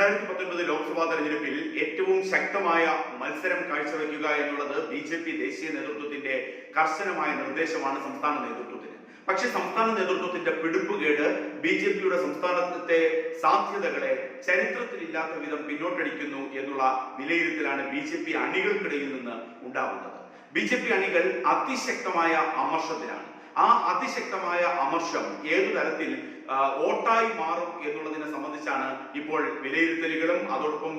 2019 ലോക്സഭാ തെരഞ്ഞെടുപ്പിൽ ഏറ്റവും ശക്തമായ മത്സരം കാഴ്ചവെക്കുക എന്നുള്ളത് ബി.ജെ.പി. ദേശീയ നേതൃത്വത്തിന്റെ കർശനമായ നിർദ്ദേശമാണ് സംസ്ഥാന നേതൃത്വത്തിന്. പക്ഷെ സംസ്ഥാന നേതൃത്വത്തിന്റെ പിടിപ്പുകേട് ബി.ജെ.പിയുടെ സംസ്ഥാനത്തെ സാധ്യതകളെ ചരിത്രത്തിലില്ലാത്ത വിധം പിന്നോട്ടടിക്കുന്നു എന്നുള്ള വിലയിരുത്തലാണ് ബി.ജെ.പി. അണികൾക്കിടയിൽ നിന്ന് ഉണ്ടാകുന്നത്. ബി.ജെ.പി. അണികൾ അതിശക്തമായ അമർഷത്തിലാണ്. ആ അതിശക്തമായ അമർഷം ഏതു തരത്തിൽ വോട്ടായി മാറും എന്നുള്ളതിനെ സംബന്ധിച്ചാണ് ഇപ്പോൾ വിലയിരുത്തലുകളും അതോടൊപ്പം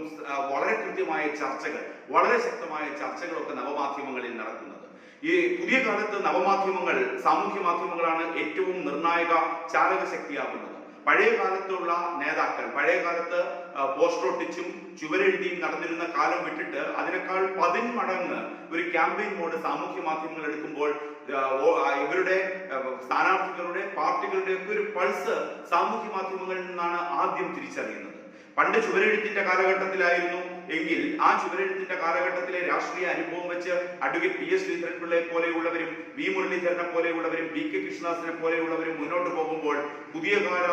വളരെ കൃത്യമായ ചർച്ചകൾ, വളരെ ശക്തമായ ചർച്ചകളൊക്കെ നവമാധ്യമങ്ങളിൽ നടക്കുന്നത്. ഈ പുതിയ കാലത്ത് നവമാധ്യമങ്ങൾ, സാമൂഹ്യ മാധ്യമങ്ങളാണ് ഏറ്റവും നിർണായക ചാലക ശക്തിയാകുന്നത്. പഴയ കാലത്തുള്ള നേതാക്കൾ, പഴയ കാലത്ത് പോസ്റ്റർ ഒട്ടിച്ചും ചുവരെഴുതിയും നടന്നിരുന്ന കാലം വിട്ടിട്ട് അതിനേക്കാൾ 10 മടങ്ങ് ഒരു ക്യാമ്പയിൻ മോഡ് സാമൂഹ്യ മാധ്യമങ്ങൾ എടുക്കുമ്പോൾ ഇവരുടെ സ്ഥാനാർത്ഥികളുടെ, പാർട്ടികളുടെ ഒക്കെ ഒരു പൾസ് സാമൂഹ്യ മാധ്യമങ്ങളിൽ നിന്നാണ് ആദ്യം തിരിച്ചറിയുന്നത്. പണ്ട് ചുവരെഴുത്തിന്റെ കാലഘട്ടത്തിലായിരുന്നു എങ്കിൽ ആ ചുവരെഴുത്തിന്റെ കാലഘട്ടത്തിലെ രാഷ്ട്രീയ അനുഭവം വെച്ച് അഡ്വക്കേറ്റ് പി.എസ്. ശ്രീധരൻപിള്ളയെ പോലെയുള്ളവരും, വി. മുരളീധരനെ പോലെയുള്ളവരും, വി. കെ. കൃഷ്ണദാസിനെ പോലെയുള്ളവരും മുന്നോട്ട് പോകുമ്പോൾ പുതിയ കാല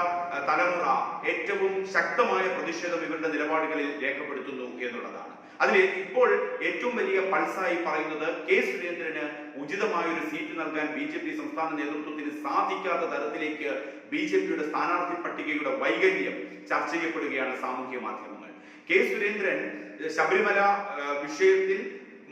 തലമുറ ഏറ്റവും ശക്തമായ പ്രതിഷേധം ഇവരുടെ നിലപാടുകളിൽ രേഖപ്പെടുത്തുന്നു എന്നുള്ളതാണ്. അതിൽ ഇപ്പോൾ ഏറ്റവും വലിയ പൾസായി പറയുന്നത് കെ. സുരേന്ദ്രന് ഉചിതമായ ഒരു സീറ്റ് നൽകാൻ ബി.ജെ.പി. സംസ്ഥാന നേതൃത്വത്തിന് സാധിക്കാത്ത തരത്തിലേക്ക് ബി.ജെ.പിയുടെ സ്ഥാനാർത്ഥി പട്ടികയുടെ വൈകല്യം ചർച്ച ചെയ്യപ്പെടുകയാണ് സാമൂഹ്യ മാധ്യമങ്ങൾ. കെ. സുരേന്ദ്രൻ ശബരിമല വിഷയത്തിൽ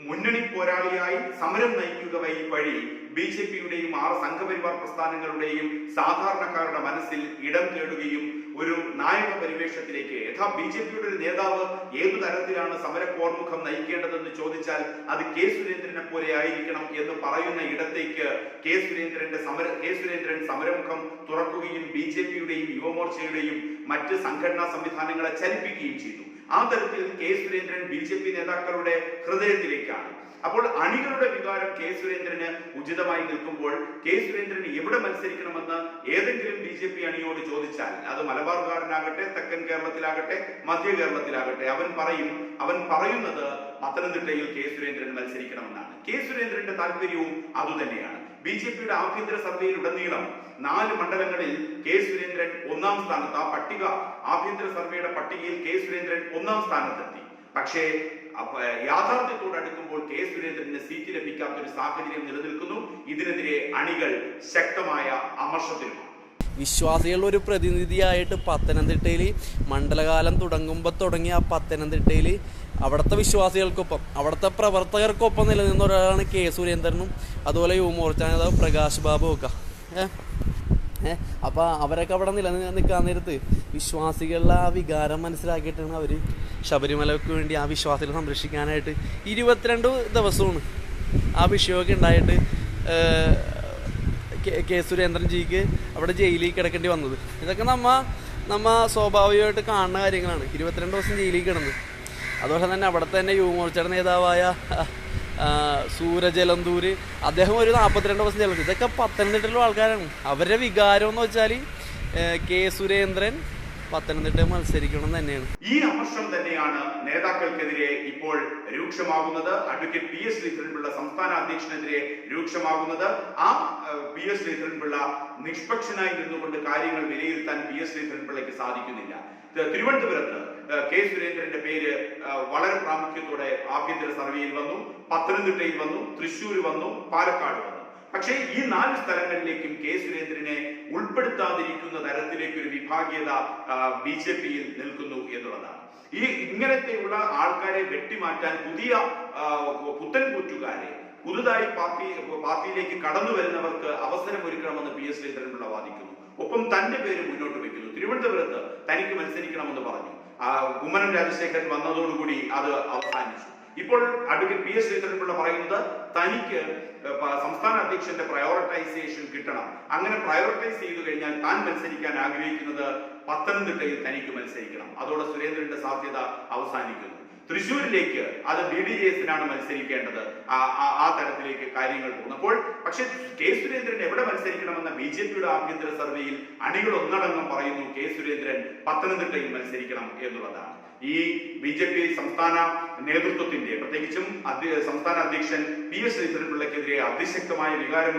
മുന്നണി പോരാളിയായി സമരം നയിക്കുക വഴി ബി.ജെ.പിയുടെയും സംഘപരിവാർ പ്രസ്ഥാനങ്ങളുടെയും സാധാരണക്കാരുടെ മനസ്സിൽ ഇടം തേടുകയും ഒരു നായക പരിവേഷത്തിലേക്ക്, ബി.ജെ.പിയുടെ ഒരു നേതാവ് ഏതു തരത്തിലാണ് സമരപ്പോർമുഖം നയിക്കേണ്ടതെന്ന് ചോദിച്ചാൽ അത് കെ. സുരേന്ദ്രനെ പോലെ ആയിരിക്കണം എന്ന് പറയുന്ന ഇടത്തേക്ക് കെ. സുരേന്ദ്രൻ സമരമുഖം തുറക്കുകയും ബി.ജെ.പിയുടെയും യുവമോർച്ചയുടെയും മറ്റ് സംഘടനാ സംവിധാനങ്ങളെ ചലിപ്പിക്കുകയും ചെയ്തു. ആ തരത്തിൽ കെ. സുരേന്ദ്രൻ ബി.ജെ.പി. നേതാക്കളുടെ ഹൃദയത്തിലേക്കാണ്. അപ്പോൾ അണികളുടെ വികാരം കെ. സുരേന്ദ്രന് ഉചിതമായി നിൽക്കുമ്പോൾ കെ. സുരേന്ദ്രൻ എവിടെ മത്സരിക്കണമെന്ന് ഏതെങ്കിലും ബി.ജെ.പി. അണിയോട് ചോദിച്ചാൽ, അത് മലബാർകാരനാകട്ടെ, തെക്കൻ കേരളത്തിലാകട്ടെ, മധ്യ കേരളത്തിലാകട്ടെ, അവൻ പറയുന്നത് പത്തനംതിട്ടയിൽ കെ. സുരേന്ദ്രൻ മത്സരിക്കണമെന്നാണ്. കെ. സുരേന്ദ്രന്റെ താല്പര്യവും അതുതന്നെയാണ്. ബി.ജെ.പിയുടെ ആഭ്യന്തര സർവേയിൽ ഉടനീളം 4 മണ്ഡലങ്ങളിൽ കെ. സുരേന്ദ്രൻ 1-ാം സ്ഥാനത്ത്, ആ പട്ടിക, ആഭ്യന്തര സർവേയുടെ പട്ടികയിൽ കെ. സുരേന്ദ്രൻ 1-ാം സ്ഥാനത്തെത്തി. പക്ഷേ യാഥാർത്ഥ്യത്തോട് അടുക്കുമ്പോൾ കെ. സുരേന്ദ്രന് സീറ്റ് ലഭിക്കാത്ത ഒരു സാഹചര്യം നിലനിൽക്കുന്നു. ഇതിനെതിരെ അണികൾ ശക്തമായ അമർഷത്തിലുമാണ്. വിശ്വാസികളുടെ ഒരു പ്രതിനിധിയായിട്ട് പത്തനംതിട്ടയിൽ മണ്ഡലകാലം തുടങ്ങുമ്പോൾ തുടങ്ങിയ ആ പത്തനംതിട്ടയിൽ അവിടുത്തെ വിശ്വാസികൾക്കൊപ്പം, അവിടുത്തെ പ്രവർത്തകർക്കൊപ്പം നിലനിന്ന ഒരാളാണ് കെ. സുരേന്ദ്രനും അതുപോലെ യുവമോർച്ച നേതാവ് പ്രകാശ് ബാബു ഒക്കെ. അപ്പോൾ അവരൊക്കെ അവിടെ നിൽക്കാൻ നേരത്ത് വിശ്വാസികളുടെ ആ വികാരം മനസ്സിലാക്കിയിട്ടാണ് അവർ ശബരിമലയ്ക്ക് വേണ്ടി ആ വിശ്വാസികളെ സംരക്ഷിക്കാനായിട്ട് 22 ദിവസമാണ് ആ വിഷയമൊക്കെ ഉണ്ടായിട്ട് കെ. സുരേന്ദ്രൻ ജിക്ക് അവിടെ ജയിലിൽ കിടക്കേണ്ടി വന്നത്. ഇതൊക്കെ നമ്മ സ്വാഭാവികമായിട്ട് കാണുന്ന കാര്യങ്ങളാണ്. 22 ദിവസം ജയിലിൽ കിടന്നു. അതുപോലെ തന്നെ അവിടെ തന്നെ യുവമോർച്ചയുടെ നേതാവായ സൂരജലന്തൂര്, അദ്ദേഹം ഒരു 42 ദിവസം ജയിലിൽ. ഇതൊക്കെ പത്തനംതിട്ടയിലുള്ള ആൾക്കാരാണ്. അവരുടെ വികാരം എന്ന് വെച്ചാൽ കെ. സുരേന്ദ്രൻ പത്തനംതിട്ടയിൽ മത്സരിക്കണം തന്നെയാണ്. ഈ അമർഷം തന്നെയാണ് നേതാക്കൾക്കെതിരെ ഇപ്പോൾ രൂക്ഷമാകുന്നത്. Advocate PS. ശ്രീധരൻപിള്ള സംസ്ഥാന അധ്യക്ഷനെതിരെ രൂക്ഷമാകുന്നത്. ആ പി.എസ്. ശ്രീധരൻപിള്ള നിഷ്പക്ഷനായി നിന്നുകൊണ്ട് കാര്യങ്ങൾ വിലയിരുത്താൻ പി.എസ്. ശ്രീധരൻപിള്ളയ്ക്ക് സാധിക്കുന്നില്ല. തിരുവനന്തപുരത്ത് കെ. സുരേന്ദ്രന്റെ പേര് വളരെ പ്രാമുഖ്യത്തോടെ ആഭ്യന്തര സർവേയിൽ വന്നു, പത്തനംതിട്ടയിൽ വന്നു, തൃശ്ശൂർ വന്നു, പാലക്കാട് വന്നു. പക്ഷേ ഈ 4 സ്ഥലങ്ങളിലേക്കും കെ. സുരേന്ദ്രനെ ഉൾപ്പെടുത്താതിരിക്കുന്ന തരത്തിലേക്ക് ഒരു വിഭാഗീയത ബി.ജെ.പിയിൽ നിൽക്കുന്നു എന്നുള്ളതാണ്. ഇങ്ങനത്തെയുള്ള ആൾക്കാരെ വെട്ടിമാറ്റാൻ പുത്തൻ കൂറ്റുകാരെ, പുതുതായി പാർട്ടിയിലേക്ക് കടന്നു വരുന്നവർക്ക് അവസരം ഒരുക്കണമെന്ന് പി.എസ്. ശ്രീധരൻപിള്ള വാദിക്കുന്നു. ഒപ്പം തന്റെ പേര് മുന്നോട്ട് വെക്കുന്നു. തിരുവനന്തപുരത്ത് തനിക്ക് മത്സരിക്കണമെന്ന് പറഞ്ഞു. കുമ്മനം രാജശേഖരൻ വന്നതോടുകൂടി അത് അവസാനിച്ചു. ഇപ്പോൾ അഡ്വക്കേറ്റ് പി.എസ്. ശ്രീധരൻപിള്ള പറയുന്നത് തനിക്ക് സംസ്ഥാന അധ്യക്ഷന്റെ പ്രയോറിറ്റൈസേഷൻ കിട്ടണം. അങ്ങനെ പ്രയോറിറ്റൈസ് ചെയ്തു കഴിഞ്ഞാൽ താൻ മത്സരിക്കാൻ ആഗ്രഹിക്കുന്നത് പത്തനംതിട്ടയിൽ തനിക്ക് മത്സരിക്കണം. അതോടെ സുരേന്ദ്രന്റെ സാധ്യത അവസാനിക്കുന്നു. തൃശ്ശൂരിലേക്ക് അത് ബി.ഡി.ജെ.എസിനാണ് മത്സരിക്കേണ്ടത്. ആ തരത്തിലേക്ക് കാര്യങ്ങൾ പോകുന്നപ്പോൾ പക്ഷെ കെ. സുരേന്ദ്രൻ എവിടെ മത്സരിക്കണമെന്ന ബി.ജെ.പിയുടെ ആഭ്യന്തര സർവേയിൽ അണികൾ ഒന്നടങ്കം പറയുന്നു കെ. സുരേന്ദ്രൻ പത്തനംതിട്ടയിൽ മത്സരിക്കണം എന്നുള്ളതാണ്. ഈ ബി.ജെ.പി. സംസ്ഥാന നേതൃത്വത്തിന്റെ, പ്രത്യേകിച്ചും സംസ്ഥാന അധ്യക്ഷൻ പി.എസ്. ശ്രീധരൻപിള്ളയ്ക്കെതിരെ അതിശക്തമായ വികാരം